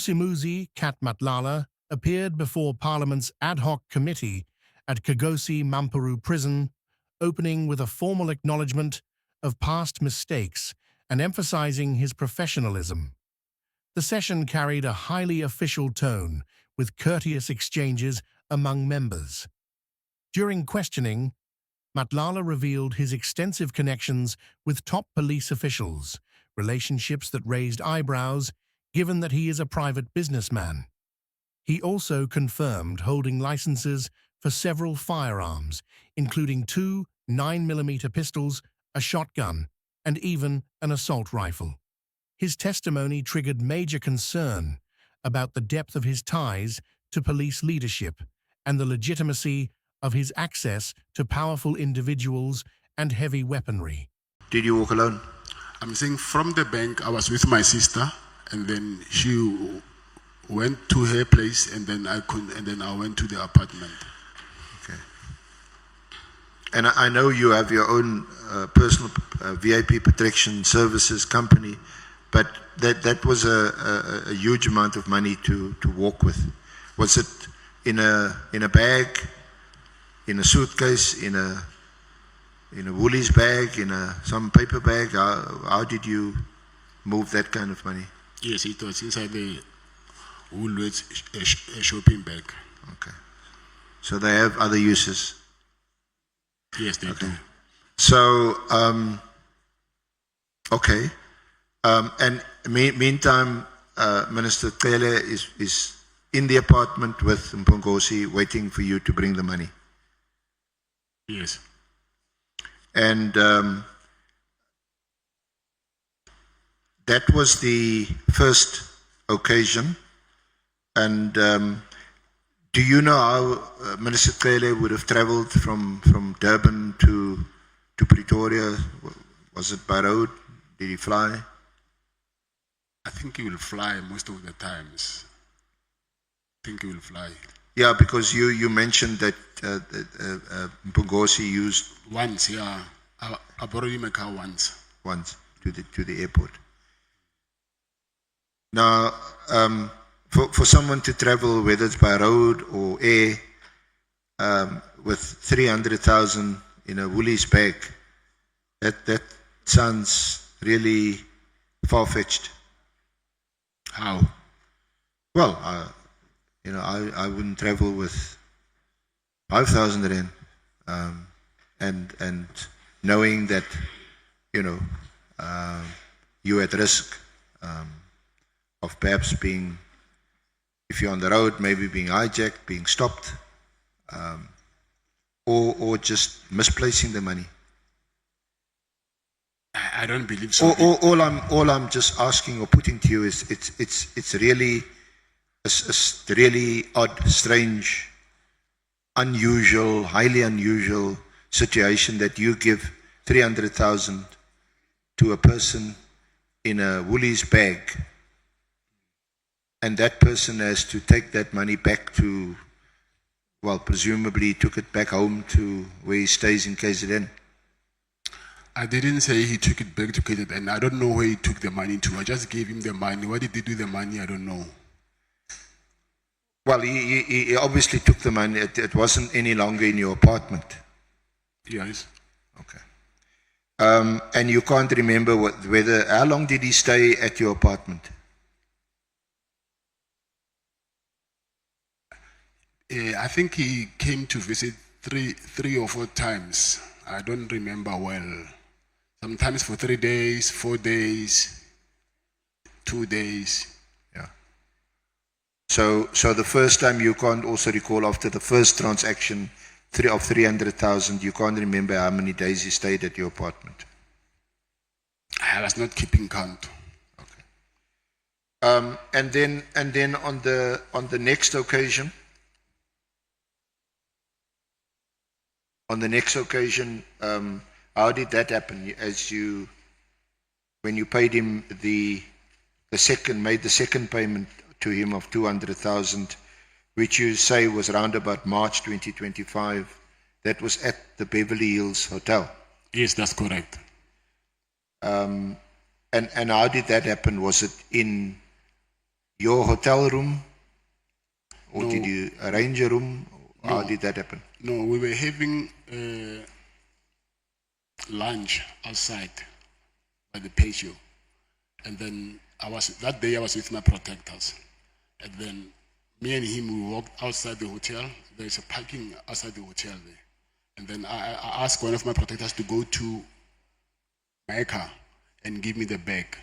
Vusimuzi Cat Matlala appeared before Parliament's ad hoc committee at Kgosi Mampuru prison, opening with a formal acknowledgement of past mistakes and emphasizing his professionalism. The session carried a highly official tone, with courteous exchanges among members. During questioning, Matlala revealed his extensive connections with top police officials, relationships that raised eyebrows given that he is a private businessman. He also confirmed holding licenses for several firearms, including 2 9mm pistols, a shotgun, and even an assault rifle. His testimony triggered major concern about the depth of his ties to police leadership and the legitimacy of his access to powerful individuals and heavy weaponry. Did you walk alone? I'm saying from the bank, I was with my sister, and then she went to her place, and then I went to the apartment. Okay. And I know you have your own personal VIP protection services company, but that was a huge amount of money to walk with. Was it in a bag, in a suitcase, in a Woolies bag, in some paper bag? How did you move that kind of money? Yes, it was inside the Woolworths shopping bag. Okay. So they have other uses? Yes, they do. So, okay. And meantime, Minister Nhlanhla is in the apartment with Kgosi waiting for you to bring the money? Yes. And that was the first occasion. And do you know how Minister Nhlanhla would have traveled from Durban to Pretoria? Was it by road? Did he fly? I think he will fly most of the times. I think he will fly. Yeah, because you mentioned that Kgosi used once. Yeah, I borrowed him a car once. Once to the airport. Now, for someone to travel, whether it's by road or air, with 300,000 in a Woolies bag, that sounds really far-fetched. How? Well, I wouldn't travel with 5,000 rand, and knowing that, you're at risk of perhaps being, if you're on the road, maybe being hijacked, being stopped, or just misplacing the money. I don't believe so. All I'm just asking or putting to you is it's really a really odd, strange, unusual, highly unusual situation that you give 300,000 to a person in a Woolies bag, and that person has to take that money back to, well, presumably took it back home to where he stays in KZN. I didn't say he took it back to KZN. I don't know where he took the money to. I just gave him the money. What did he do with the money? I don't know. Well, he obviously took the money. It wasn't any longer in your apartment. Yes. Okay. And you can't remember how long did he stay at your apartment? I think he came to visit three or 4 times. I don't remember well. Sometimes for 3 days, 4 days, 2 days. Yeah. So the first time you can't also recall, after the first transaction of 300,000, you can't remember how many days he stayed at your apartment? I was not keeping count. Okay. And then on the next occasion. On the next occasion, how did that happen? When you paid him made the second payment to him of 200,000, which you say was around about March 2025, that was at the Beverly Hills Hotel. Yes, that's correct. And how did that happen? Was it in your hotel room, or No. did you arrange a room? How No. did that happen? No, we were having lunch outside by the patio. And then that day I was with my protectors. And then me and him, we walked outside the hotel. There's a parking outside the hotel there. And then I asked one of my protectors to go to my car and give me the bag.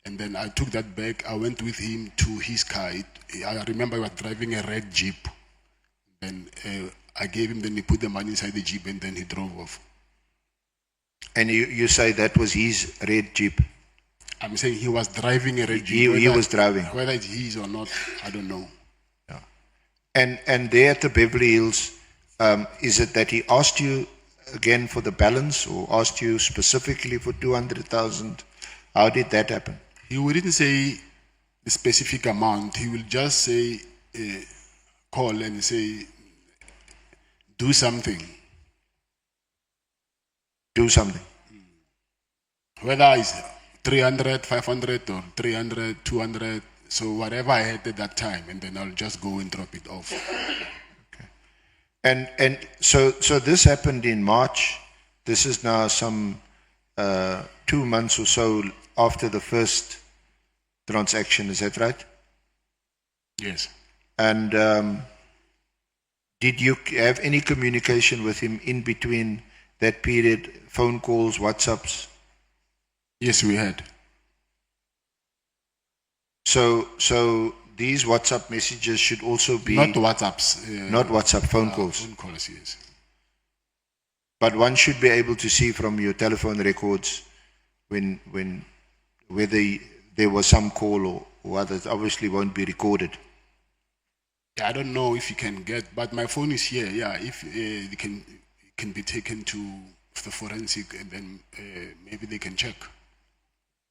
And then I took that bag, I went with him to his car. I remember he was driving a red Jeep. Then I gave him, then he put the money inside the Jeep and then he drove off. And you say that was his red Jeep? I'm saying he was driving a red Jeep. He was driving. Whether it's his or not, I don't know. Yeah. And there at the Beverly Hills, is it that he asked you again for the balance, or asked you specifically for 200,000? How did that happen? He wouldn't say the specific amount. He will just say, call and say, do something. Do something. Whether it's 300, 500, or 300, 200, so whatever I had at that time, and then I'll just go and drop it off. Okay. And so this happened in March. This is now some 2 months or so after the first transaction, is that right? Yes. And did you have any communication with him in between that period, phone calls, WhatsApps? Yes, we had. So these WhatsApp messages should also be... Not WhatsApps. Not WhatsApp, phone calls. Phone calls, yes. But one should be able to see from your telephone records whether there was some call or others. Obviously won't be recorded. Yeah, I don't know if you can get, but my phone is here. Yeah, if it can be taken to the forensic, and then maybe they can check.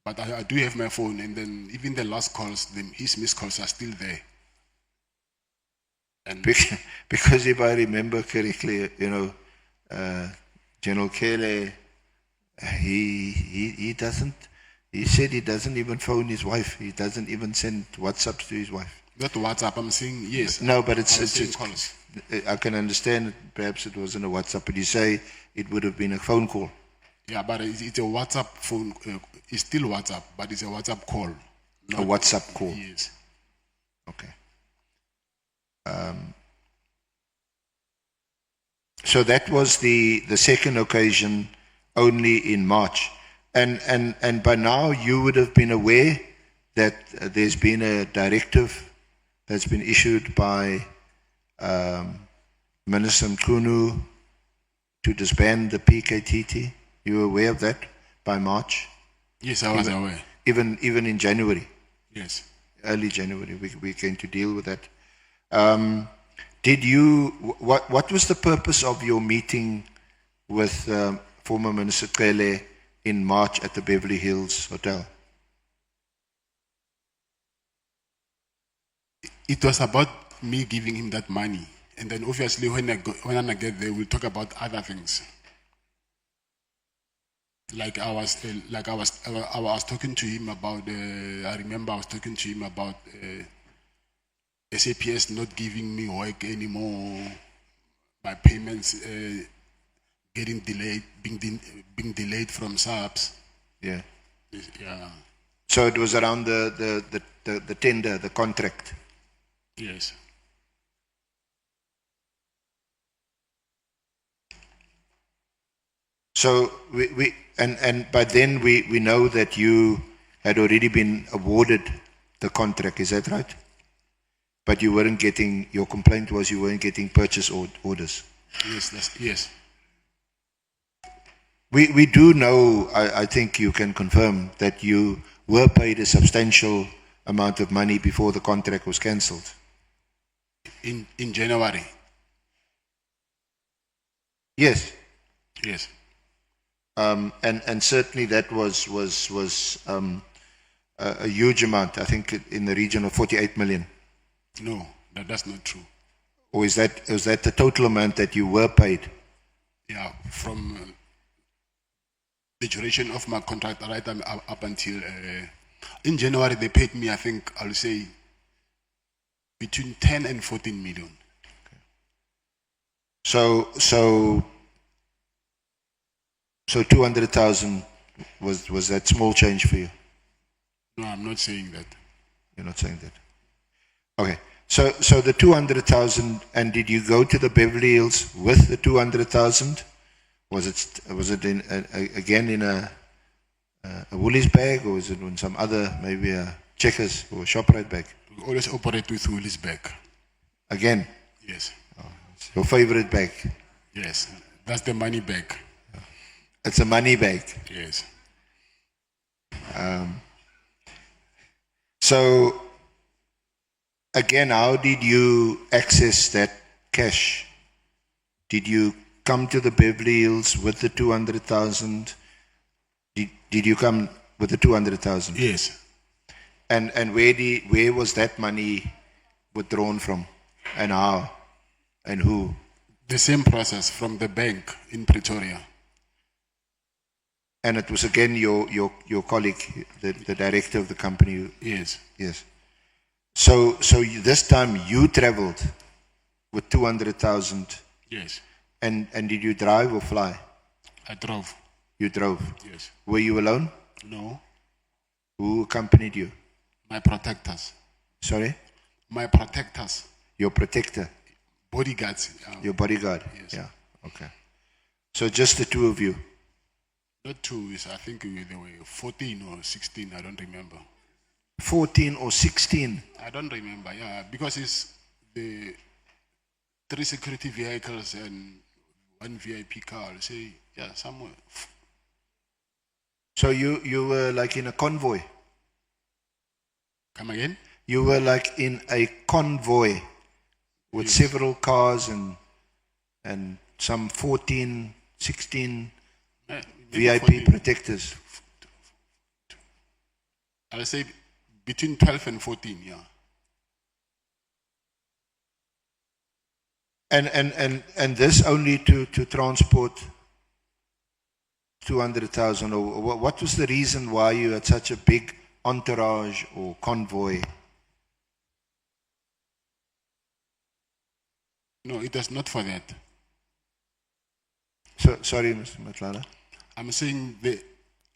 But I do have my phone, and then even the last calls, his missed calls are still there. And because if I remember correctly, General Kele, he said he doesn't even phone his wife. He doesn't even send WhatsApps to his wife. Not WhatsApp, I'm saying yes. No, but it's calls. I can understand perhaps it wasn't a WhatsApp, but you say it would have been a phone call. Yeah, but it's a WhatsApp phone. It's still WhatsApp, but it's a WhatsApp call. A WhatsApp call. Yes. Okay. So that was the second occasion, only in March. And by now you would have been aware that there's been a directive that's been issued by Minister Mkhunu to disband the PKTT. You were aware of that by March? Yes, I was aware. Even in January? Yes. Early January, we're going to deal with that. What was the purpose of your meeting with former Minister Cele in March at the Beverly Hills Hotel? It was about me giving him that money. And then obviously when I get there, we'll talk about other things. I was talking to him about, I remember I was talking to him about SAPS not giving me work anymore, my payments getting delayed, being delayed from SAPS. Yeah. Yeah. So it was around the tender, the contract. Yes. So and by then we know that you had already been awarded the contract, is that right? But you weren't getting, your complaint was you weren't getting purchase orders. Yes, yes. We do know, I think you can confirm, that you were paid a substantial amount of money before the contract was cancelled. In January? Yes. Yes. And certainly that was a huge amount, I think in the region of 48 million. No, that's not true. Or is that the total amount that you were paid? Yeah, from the duration of my contract right up until in January they paid me, I think I'll say Between 10 and 14 million. So 200,000 was that small change for you? No, I'm not saying that. You're not saying that. Okay. So the 200,000, and did you go to the Beverly Hills with the 200,000? Was it in again in a Woolies bag, or was it in some other, maybe a Checkers or a ShopRite bag? We always operate with Woolies bag. Again? Yes. It's your favorite bag? Yes. That's the money bag. It's a money bag. Yes. So, again, how did you access that cash? Did you come to the Beverly Hills with the 200,000? Did you come with the 200,000? Yes. And where was that money withdrawn from, and how, and who? The same process from the bank in Pretoria. And it was again your colleague, the director of the company. Yes. Yes. So this time you traveled with 200,000. Yes. And did you drive or fly? I drove. You drove. Yes. Were you alone? No. Who accompanied you? My protectors. Sorry? My protectors. Your protector. Bodyguards. Your bodyguard. Yes. Yeah. Okay. So just the two of you. Not two. I think there were 14 or 16. I don't remember. 14 or 16? I don't remember. Yeah, because it's the 3 security vehicles and 1 VIP car. I'll say, yeah, somewhere. So you were like in a convoy? Come again? You were like in a convoy with several cars and some 14, 16 VIP 14. protectors. I'll say between 12 and 14, yeah. And this only to transport 200,000, or what was the reason why you had such a big entourage or convoy? No, it was not for that. So sorry, Mr. Matlala. I'm saying that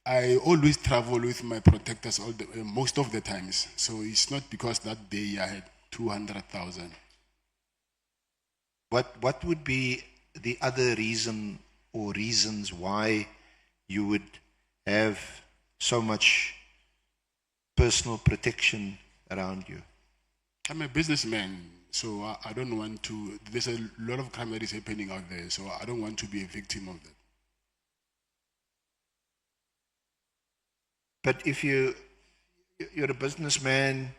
I always travel with my protectors most of the times. So it's not because that day I had 200,000. What would be the other reason or reasons why you would have so much personal protection around you? I'm a businessman, so I don't want to. There's a lot of crime that is happening out there, so I don't want to be a victim of that. But if you're a businessman,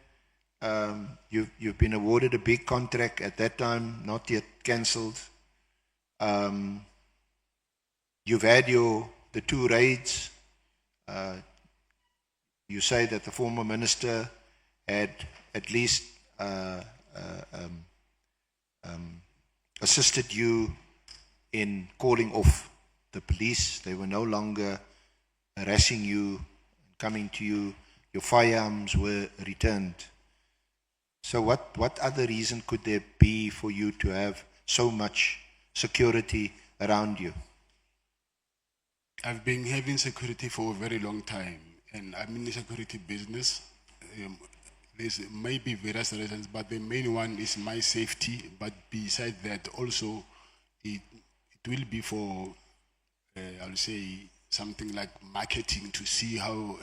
you've been awarded a big contract at that time, not yet cancelled. You've had the 2 raids. You say that the former minister had at least assisted you in calling off the police. They were no longer harassing you, coming to you. Your firearms were returned. So what other reason could there be for you to have so much security around you? I've been having security for a very long time, and I'm in the security business. There's maybe various reasons, but the main one is my safety. But besides that, also it will be for I'll say something like marketing to see how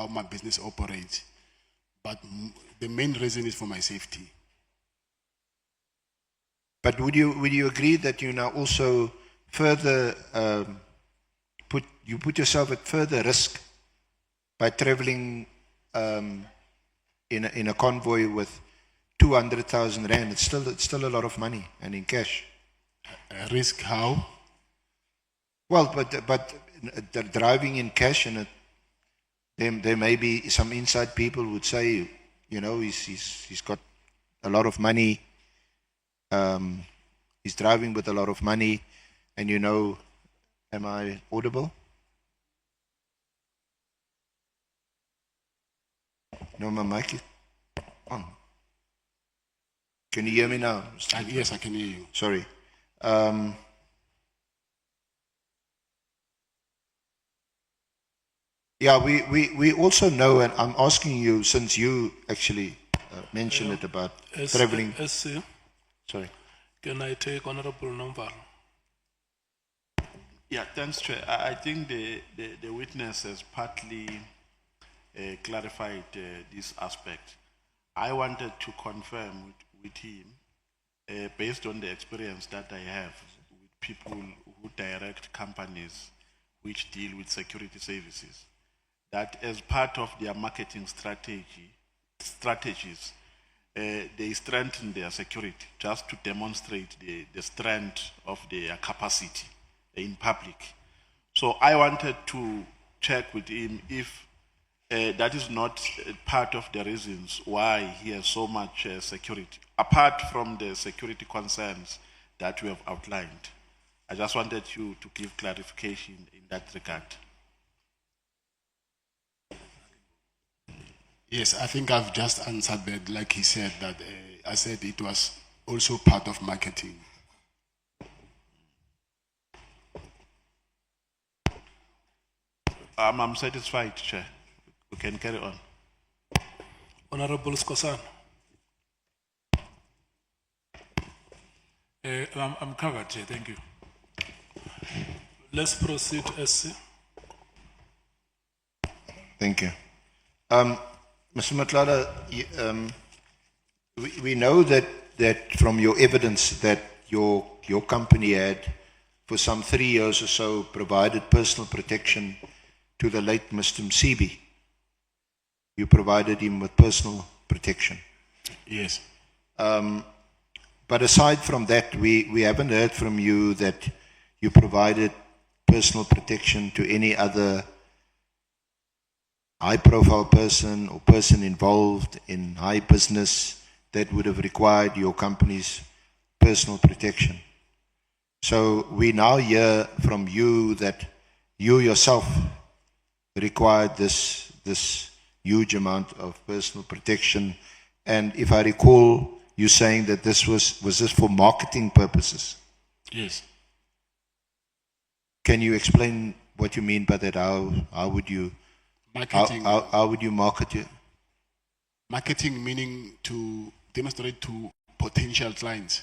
my business operates. But the main reason is for my safety. But would you agree that you now also further put yourself at further risk by traveling in a convoy with 200,000 rand? It's still a lot of money, and in cash. Risk how? Well, but driving in cash, and there may be some inside people would say, he's got a lot of money. He's driving with a lot of money, and am I audible? No, my mic is on. Can you hear me now? Yes, I can hear you. Sorry. Yeah, we also know, and I'm asking you, since you actually mentioned it about traveling. SC, Sorry. can I take Honorable Namval? Yeah, thanks, Chair. I think the witness has partly clarified this aspect. I wanted to confirm with him, based on the experience that I have with people who direct companies which deal with security services, that as part of their marketing strategies, they strengthen their security just to demonstrate the strength of their capacity in public. So I wanted to check with him if that is not part of the reasons why he has so much security, apart from the security concerns that we have outlined. I just wanted you to give clarification in that regard. Yes, I think I've just answered that, like he said, that I said it was also part of marketing. I'm satisfied, Chair. We can carry on. Honorable Skosan. I'm covered, Chair. Thank you. Let's proceed, SC. Thank you. Mr. Matlala, we know that from your evidence that your company had, for some 3 years or so, provided personal protection to the late Mr. Msibi. You provided him with personal protection. Yes. But aside from that, we haven't heard from you that you provided personal protection to any other high-profile person or person involved in high business that would have required your company's personal protection. So we now hear from you that you yourself required this huge amount of personal protection. And if I recall, you saying that this was this for marketing purposes? Yes. Can you explain what you mean by that? How would you Marketing. how would you market it? Marketing meaning to demonstrate to potential clients.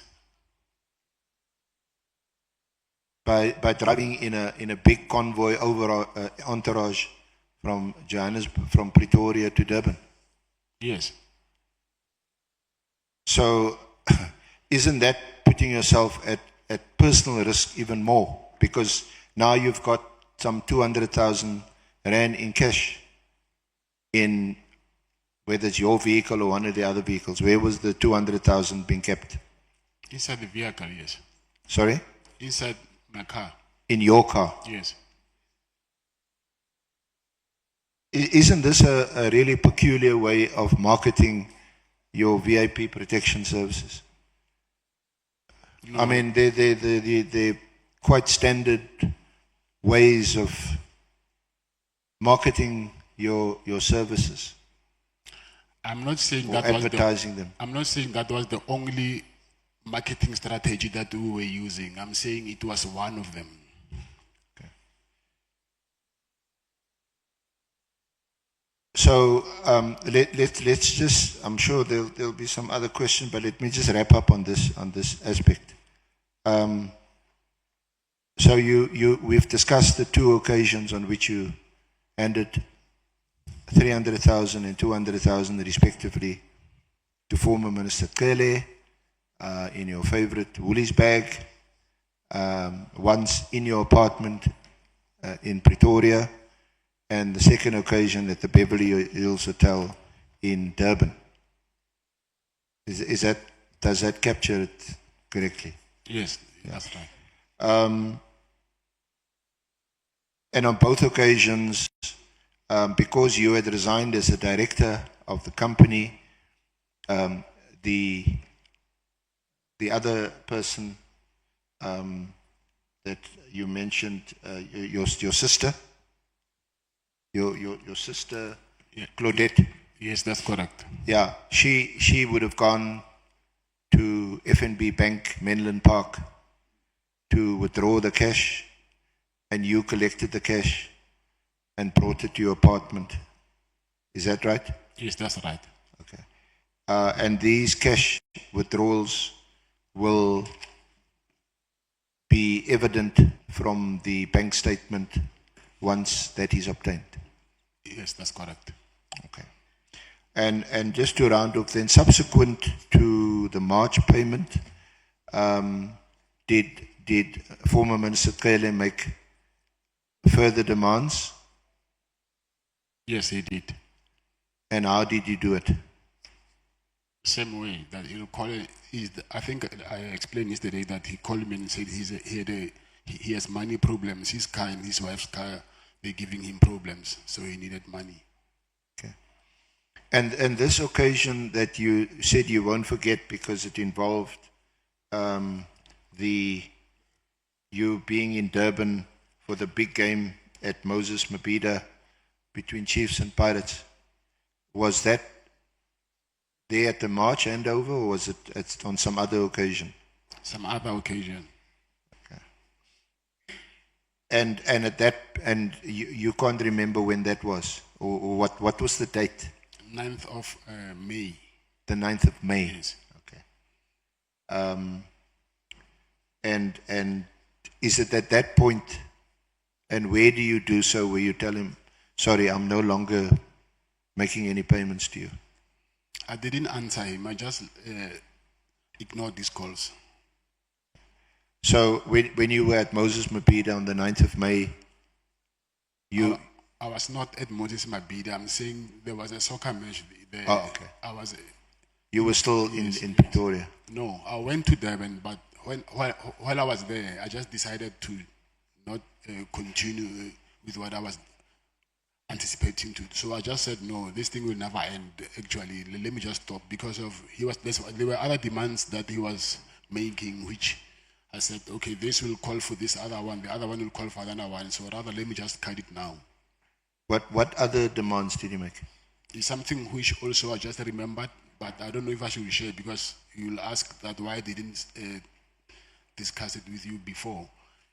By driving in a big convoy over entourage from from Pretoria to Durban. Yes. So isn't that putting yourself at personal risk even more? Because now you've got some 200,000 rand in cash in whether it's your vehicle or one of the other vehicles. Where was the 200,000 being kept? Inside the vehicle, yes. Sorry? Inside my car. In your car. Yes. Isn't this a really peculiar way of marketing your VIP protection services? No. I mean, they're quite standard ways of marketing your services. I'm not saying or that advertising them. I'm not saying that was the only marketing strategy that we were using. I'm saying it was one of them. So let's just. I'm sure there'll be some other questions, but let me just wrap up on this aspect. So we've discussed the two occasions on which you handed 300,000 and 200,000 respectively to former Minister Kele in your favorite Woolies bag. Once in your apartment in Pretoria. And the second occasion at the Beverly Hills Hotel in Durban. Does that capture it correctly? Yes, that's right. And on both occasions, because you had resigned as a director of the company, the other person that you mentioned, your sister. Your sister, Yeah. Claudette. Yes, that's correct. Yeah, she would have gone to FNB Bank, Menlyn Park, to withdraw the cash, and you collected the cash and brought it to your apartment. Is that right? Yes, that's right. Okay. And these cash withdrawals will be evident from the bank statement once that is obtained. Yes, that's correct. Okay. And just to round off then, subsequent to the March payment, did former Minister Cele make further demands? Yes, he did. And how did he do it? Same way that he'll call it. I think I explained yesterday that he called me and said he has money problems. His car and his wife's car, they're giving him problems, so he needed money. Okay. And this occasion that you said you won't forget because it involved you being in Durban for the big game at Moses Mabhida between Chiefs and Pirates. Was that there at the March handover, or was it on some other occasion? Some other occasion. Okay. And at that, and you can't remember when that was, or what was the date? 9th of May. The 9th of May. Yes. Okay. And is it at that point, and where do you do so, where you tell him, sorry, I'm no longer making any payments to you? I didn't answer him. I just ignored these calls. So when you were at Moses Mabhida on the 9th of May, I was not at Moses Mabhida. I'm saying there was a soccer match there. Oh, okay. You were still in Pretoria? No, I went to Durban, but while I was there, I just decided to not continue with what I was anticipating to. So I just said, no, this thing will never end. Actually, let me just stop, because there were other demands that he was making, which I said, okay, this will call for this other one, the other one will call for another one. So rather, let me just cut it now. What other demands did he make? It's something which also I just remembered, but I don't know if I should share, because you'll ask that why I didn't discuss it with you before.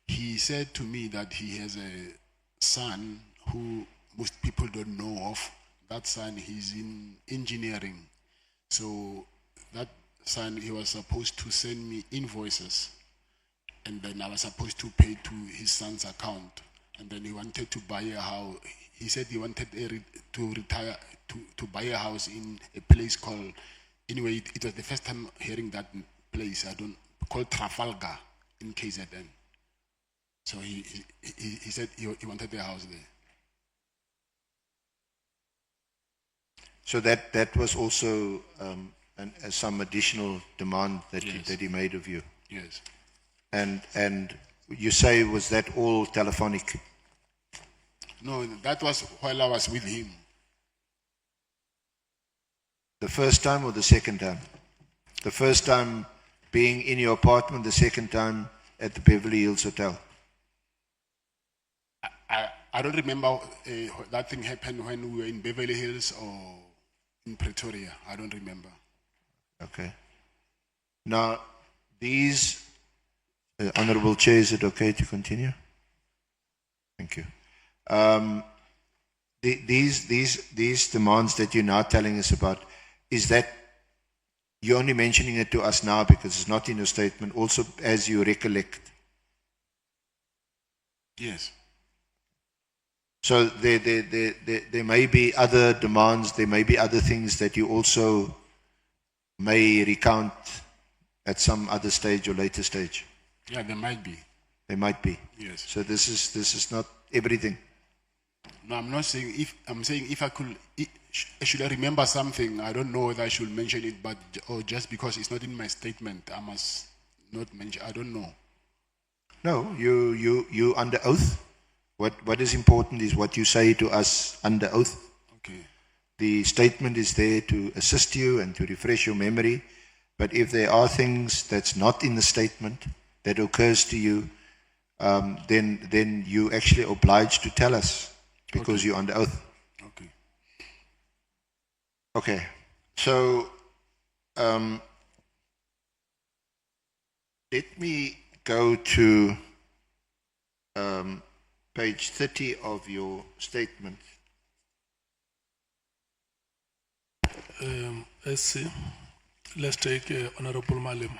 He said to me that he has a son who most people don't know of. That son, he's in engineering. So that son, he was supposed to send me invoices, and then I was supposed to pay to his son's account. And then he wanted to buy a house. He said he wanted to retire, to buy a house in a place called, anyway, it was the first time hearing that place, called Trafalgar in KZN. So he said he wanted a house there. So that was also some additional demand that Yes. that he made of you. Yes. And you say, was that all telephonic? No, that was while I was with him. The first time or the second time? The first time being in your apartment, the second time at the Beverly Hills Hotel? I don't remember that thing happened when we were in Beverly Hills or in Pretoria. I don't remember. Okay. Now, these, Honorable Chair, is it okay to continue? Thank you. These demands that you're now telling us about, is that you're only mentioning it to us now because it's not in your statement, also as you recollect? Yes. So there may be other demands, there may be other things that you also may recount at some other stage or later stage. Yeah, there might be. There might be. Yes. So this is not everything. No, I'm not saying if. I'm saying if I could, should I remember something? I don't know whether I should mention it, but or just because it's not in my statement, I must not mention. I don't know. No, you under oath. What is important is what you say to us under oath. Okay. The statement is there to assist you and to refresh your memory. But if there are things that's not in the statement that occurs to you, then you actually obliged to tell us because Okay. you're under oath. Okay. Okay. So Let me go to page 30 of your statement. SC, let's take Honorable Malim.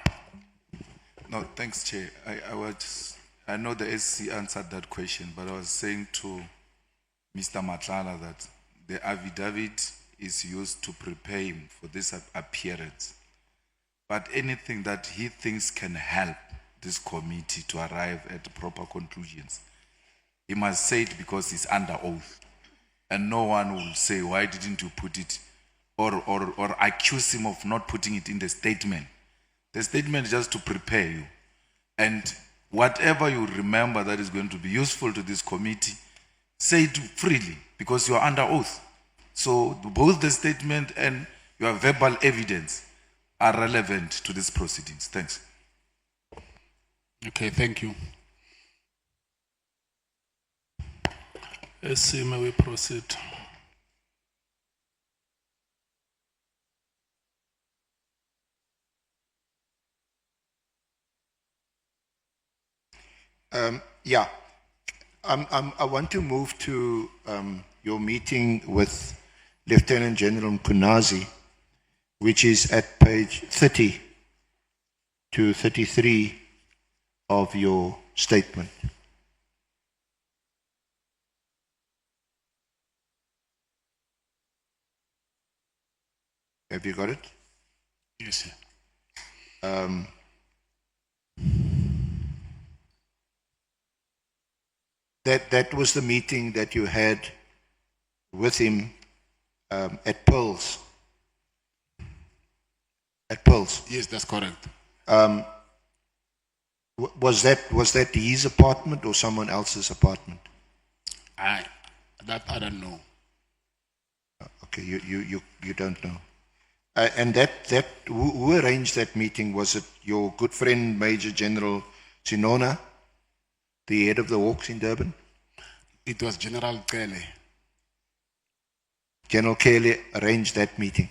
No, thanks, Chair. I know the SC answered that question, but I was saying to Mr. Matlala that the affidavit is used to prepare him for this appearance. But anything that he thinks can help this committee to arrive at proper conclusions, he must say it because he's under oath. And no one will say, why didn't you put it? Or accuse him of not putting it in the statement. The statement is just to prepare you. And whatever you remember that is going to be useful to this committee, say it freely because you are under oath. So both the statement and your verbal evidence are relevant to these proceedings. Thanks. Okay, thank you. SC, may we proceed? Yeah, I want to move to your meeting with Lieutenant General Mkhwanazi, which is at page 30 to 33 of your statement. Have you got it? Yes, sir. That was the meeting that you had with him at Pearls. At Pearls. Yes, that's correct. Was that his apartment or someone else's apartment? I don't know. Okay, you don't know. And who arranged that meeting? Was it your good friend Major General Sinona, the head of the Hawks in Durban? It was General Kele. General Kele arranged that meeting.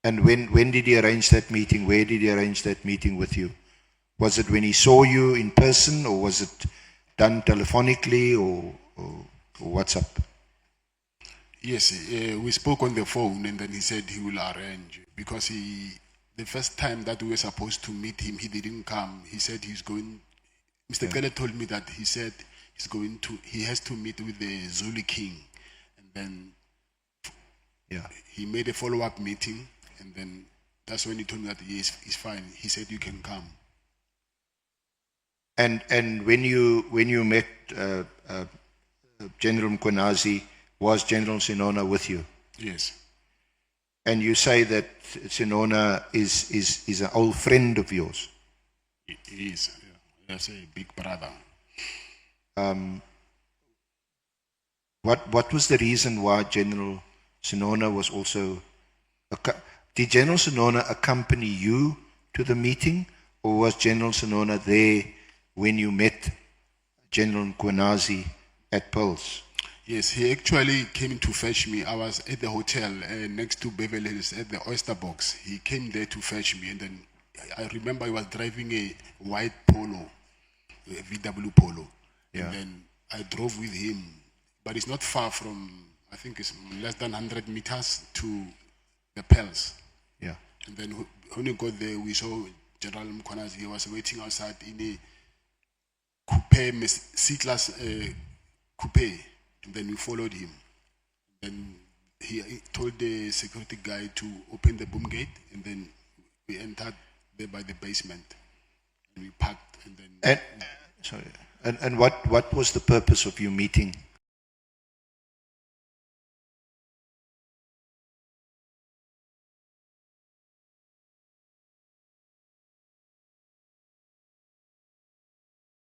And when did he arrange that meeting? Where did he arrange that meeting with you? Was it when he saw you in person, or was it done telephonically, or what's up? Yes, we spoke on the phone, and then he said he will arrange, because the first time that we were supposed to meet him, he didn't come. He said he's going. Mr. Kele told me that he said he has to meet with the Zulu King, and then he made a follow-up meeting, and then that's when he told me that he's fine. He said you can come. And when you met General Mkhwanazi, was General Sinona with you? Yes. And you say that Sinona is an old friend of yours? He is. Yeah. That's a big brother. What was the reason why General Sinona was also... Did General Sinona accompany you to the meeting, or was General Sinona there when you met General Mkhwanazi at Pearls? Yes, he actually came to fetch me. I was at the hotel next to Beverly Hills at the Oyster Box. He came there to fetch me, and then I remember he was driving a white Polo, a VW Polo. Yeah. And then I drove with him, but it's not far from, I think it's less than 100 meters to the Pearls. Yeah. And then when we got there, we saw General Mkhwanazi. He was waiting outside in a coupe, C-class coupe. And then we followed him. Then he told the security guy to open the boom gate, and then we entered there by the basement. And we parked, and then... And what was the purpose of your meeting